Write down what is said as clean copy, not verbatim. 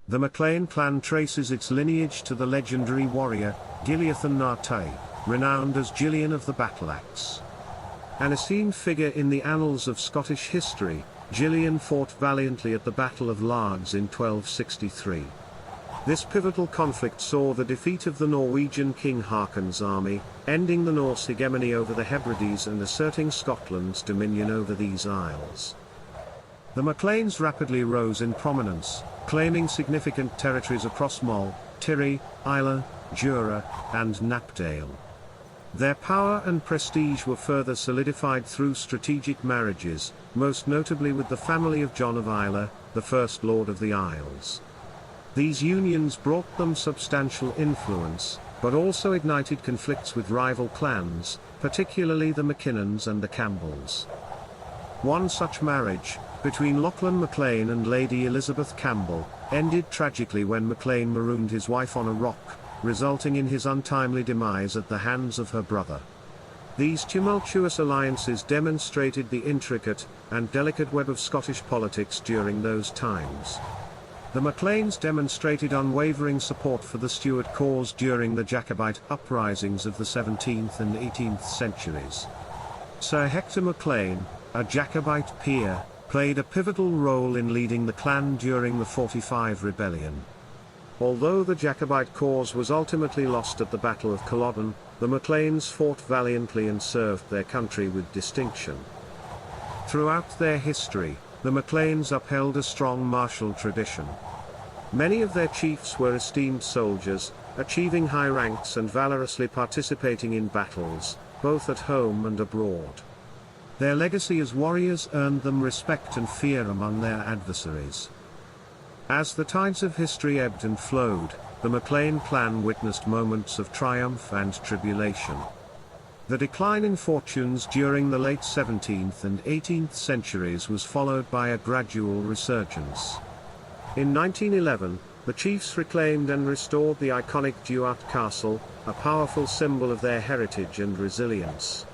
The MacLean clan traces its lineage to the legendary warrior, Gilleathan Na Tuaidh, renowned as Gillean of the battle axe. An esteemed figure in the annals of Scottish history, Gillean fought valiantly at the Battle of Largs in 1263. This pivotal conflict saw the defeat of the Norwegian King Haakon's army, ending the Norse hegemony over the Hebrides and asserting Scotland's dominion over these isles. The MacLeans rapidly rose in prominence, claiming significant territories across Mull, Tiree, Islay, Jura, and Knapdale. Their power and prestige were further solidified through strategic marriages, most notably with the family of John of Islay, the first Lord of the Isles. These unions brought them substantial influence, but also ignited conflicts with rival clans, particularly the Mackinnons and the Campbells. One such marriage, between Lachlan MacLean and Lady Elizabeth Campbell, ended tragically when MacLean marooned his wife on a rock, resulting in his untimely demise at the hands of her brother. These tumultuous alliances demonstrated the intricate and delicate web of Scottish politics during those times. The MacLeans demonstrated unwavering support for the Stuart cause during the Jacobite uprisings of the 17th and 18th centuries. Sir Hector MacLean, a Jacobite peer, played a pivotal role in leading the clan during the '45 rebellion. Although the Jacobite cause was ultimately lost at the Battle of Culloden, the MacLeans fought valiantly and served their country with distinction. Throughout their history, the MacLeans upheld a strong martial tradition. Many of their chiefs were esteemed soldiers, achieving high ranks and valorously participating in battles, both at home and abroad. Their legacy as warriors earned them respect and fear among their adversaries. As the tides of history ebbed and flowed, the MacLean clan witnessed moments of triumph and tribulation. The decline in fortunes during the late 17th and 18th centuries was followed by a gradual resurgence. In 1911, the chiefs reclaimed and restored the iconic Duat Castle, a powerful symbol of their heritage and resilience.